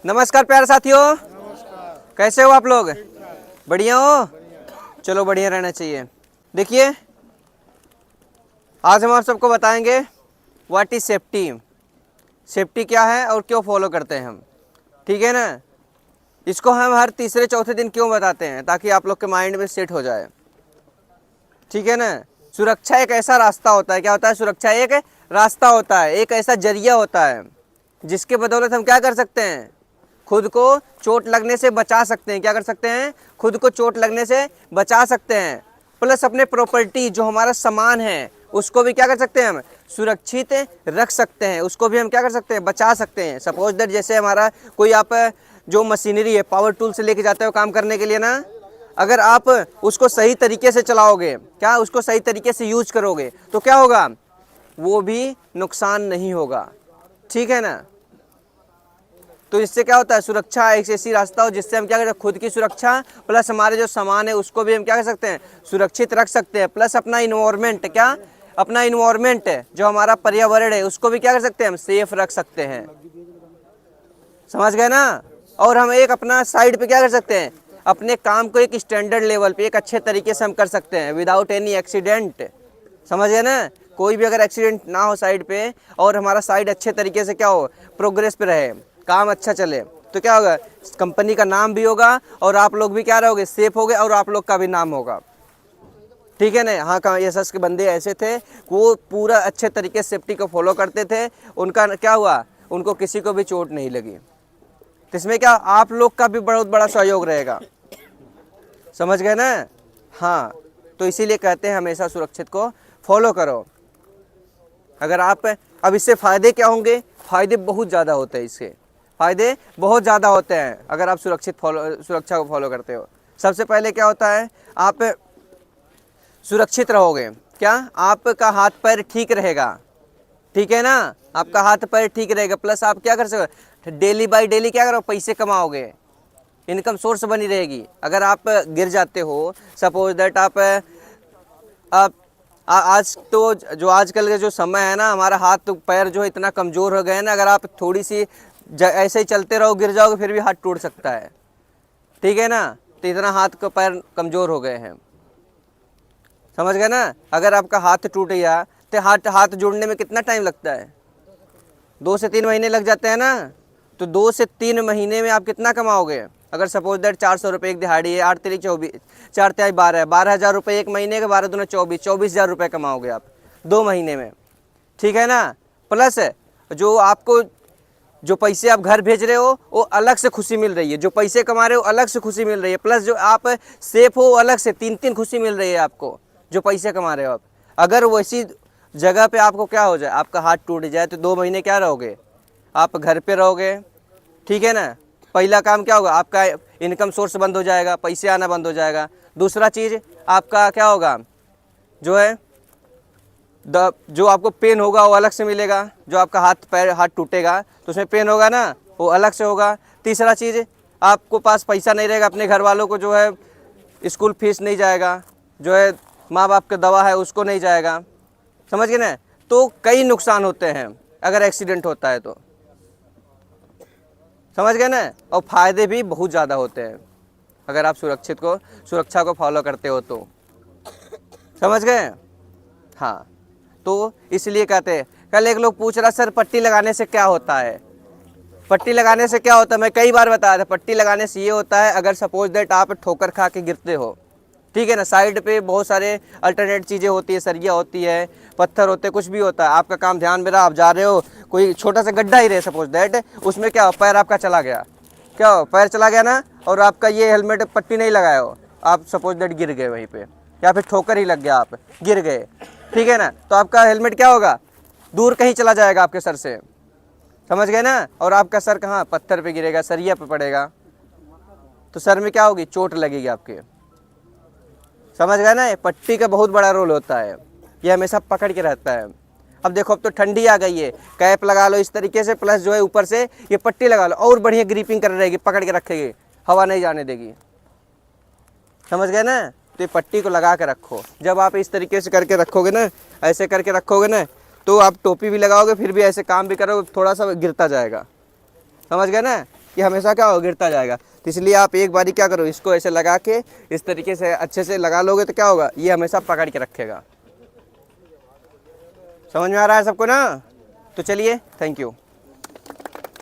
नमस्कार प्यारे साथियों, कैसे हो आप लोग? बढ़िया हो? चलो बढ़िया रहना चाहिए। देखिए, आज हम आप सबको बताएंगे व्हाट इज सेफ्टी। सेफ्टी क्या है और क्यों फॉलो करते हैं हम, ठीक है ना। इसको हम हर तीसरे चौथे दिन क्यों बताते हैं, ताकि आप लोग के माइंड में सेट हो जाए, ठीक है ना। सुरक्षा एक ऐसा रास्ता होता है, क्या होता है? सुरक्षा एक रास्ता होता है, एक ऐसा जरिया होता है जिसके बदौलत हम क्या कर सकते हैं? खुद को चोट लगने से बचा सकते हैं। क्या कर सकते हैं? खुद को चोट लगने से बचा सकते हैं, प्लस अपने प्रॉपर्टी जो हमारा सामान है उसको भी क्या कर सकते हैं? हम सुरक्षित रख सकते हैं, उसको भी हम क्या कर सकते हैं? बचा सकते हैं। सपोज दैट जैसे हमारा कोई आप जो मशीनरी है, पावर टूल से लेके जाते हो काम करने के लिए ना, अगर आप उसको सही तरीके से चलाओगे, क्या उसको सही तरीके से यूज करोगे, तो क्या होगा? वो भी नुकसान नहीं होगा, ठीक है ना। तो इससे क्या होता है? सुरक्षा एक ऐसी रास्ता हो जिससे हम क्या करें? खुद की सुरक्षा प्लस हमारे जो सामान है उसको भी हम क्या कर सकते हैं? सुरक्षित रख सकते हैं, प्लस अपना इन्वायरमेंट, क्या अपना इन्वायरमेंट जो हमारा पर्यावरण है उसको भी क्या कर सकते हैं? हम सेफ रख सकते हैं। समझ गए ना। और हम एक अपना साइड पे क्या कर सकते हैं? अपने काम को एक स्टैंडर्ड लेवल पे एक अच्छे तरीके से हम कर सकते हैं विदाउट एनी एक्सीडेंट। समझ गए ना। कोई भी अगर एक्सीडेंट ना हो साइड पे, और हमारा साइड अच्छे तरीके से क्या हो, प्रोग्रेस पे रहे, काम अच्छा चले, तो क्या होगा? कंपनी का नाम भी होगा और आप लोग भी क्या रहोगे? सेफ होगे, और आप लोग का भी नाम होगा, ठीक है ना। हाँ, का एसएस के बंदे ऐसे थे, वो पूरा अच्छे तरीके से सेफ्टी को फॉलो करते थे, उनका क्या हुआ? उनको किसी को भी चोट नहीं लगी। तो इसमें क्या आप लोग का भी बहुत बड़ा सहयोग रहेगा। समझ गए ना। हाँ, तो इसीलिए कहते हैं हमेशा सुरक्षित को फॉलो करो। अगर आप अब इससे फ़ायदे क्या होंगे? फ़ायदे बहुत ज़्यादा होते हैं, इसके फ़ायदे बहुत ज़्यादा होते हैं अगर आप सुरक्षा को फॉलो करते हो। सबसे पहले क्या होता है? आप सुरक्षित रहोगे, क्या आपका हाथ पैर ठीक रहेगा, ठीक है ना। आपका हाथ पैर ठीक रहेगा, प्लस आप क्या कर सकते? डेली बाई डेली क्या करो? पैसे कमाओगे, इनकम सोर्स बनी रहेगी। अगर आप गिर जाते हो, सपोज दैट आप आज तो जो आजकल का जो समय है ना, हमारा हाथ तो पैर जो है इतना कमज़ोर हो गए हैं ना, अगर आप थोड़ी सी ऐसे ही चलते रहो, गिर जाओगे, फिर भी हाथ टूट सकता है, ठीक है ना। तो इतना हाथ का पैर कमज़ोर हो गए हैं। समझ गए ना। अगर आपका हाथ टूट गया तो हाथ जोड़ने में कितना टाइम लगता है? 2 से 3 महीने लग जाते हैं ना। तो 2 से 3 महीने में आप कितना कमाओगे? अगर सपोज दैट 400 रुपये एक दिहाड़ी है, 8 तिरी 24, 4 तिहाई 12 12,000 रुपये एक महीने के, 12 दूना 24, 24,000 रुपये कमाओगे आप 2 महीने में, ठीक है ना। प्लस जो आपको जो पैसे आप घर भेज रहे हो वो अलग से खुशी मिल रही है, जो पैसे कमा रहे हो अलग से खुशी मिल रही है, प्लस जो आप सेफ हो अलग से 3-3 खुशी मिल रही है आपको, जो पैसे कमा रहे हो आप। अगर वैसी जगह पे आपको क्या हो जाए, आपका हाथ टूट जाए, तो 2 महीने क्या रहोगे? आप घर पे रहोगे, ठीक है ना। पहला काम क्या होगा? आपका इनकम सोर्स बंद हो जाएगा, पैसे आना बंद हो जाएगा। दूसरा चीज़ आपका क्या होगा? जो है जो आपको पेन होगा वो अलग से मिलेगा। जो आपका हाथ टूटेगा तो उसमें पेन होगा ना, वो अलग से होगा। तीसरा चीज़, आपको पास पैसा नहीं रहेगा, अपने घर वालों को जो है स्कूल फीस नहीं जाएगा, जो है माँ बाप का दवा है उसको नहीं जाएगा। समझ गए ना। तो कई नुकसान होते हैं अगर एक्सीडेंट होता है तो, समझ गए ना। और फ़ायदे भी बहुत ज़्यादा होते हैं अगर आप सुरक्षा को फॉलो करते हो तो, समझ गए। हाँ, तो इसलिए कहते हैं। कल एक लोग पूछ रहा, सर पट्टी लगाने से क्या होता है? पट्टी लगाने से क्या होता है? मैं कई बार बताया था, पट्टी लगाने से ये होता है, अगर सपोज दैट आप ठोकर खा के गिरते हो, ठीक है ना, साइड पे बहुत सारे अल्टरनेट चीज़ें होती है, सरिया होती है, पत्थर होते हैं, कुछ भी होता है, आपका काम ध्यान में रहा, आप जा रहे हो, कोई छोटा सा गड्ढा ही रहे सपोज दैट, उसमें क्या हो, पैर आपका चला गया, क्या हो, पैर चला गया ना, और आपका ये हेलमेट पट्टी नहीं लगाया हो, आप सपोज दैट गिर गए वहीं पे, या फिर ठोकर ही लग गया, आप गिर गए, ठीक है ना, तो आपका हेलमेट क्या होगा? दूर कहीं चला जाएगा आपके सर से, समझ गए ना। और आपका सर कहाँ? पत्थर पे गिरेगा, सरिया पे पड़ेगा, तो सर में क्या होगी? चोट लगेगी आपके। समझ गए ना। पट्टी का बहुत बड़ा रोल होता है, ये हमेशा पकड़ के रहता है। अब देखो, अब तो ठंडी आ गई है, कैप लगा लो इस तरीके से, प्लस जो है ऊपर से ये पट्टी लगा लो, और बढ़िया ग्रिपिंग कर रहेगी, पकड़ के रखेगी, हवा नहीं जाने देगी। समझ गए ना। तो ये पट्टी को लगा के रखो। जब आप इस तरीके से करके रखोगे ना, ऐसे करके रखोगे ना, तो आप टोपी भी लगाओगे, फिर भी ऐसे काम भी करोगे, थोड़ा सा गिरता जाएगा। समझ गए ना। ये हमेशा क्या हो गिरता जाएगा। तो इसलिए आप एक बारी क्या करो, इसको ऐसे लगा के इस तरीके से अच्छे से लगा लोगे तो क्या होगा, ये हमेशा पकड़ के रखेगा। समझ में आ रहा है सबको ना? तो चलिए, थैंक यू।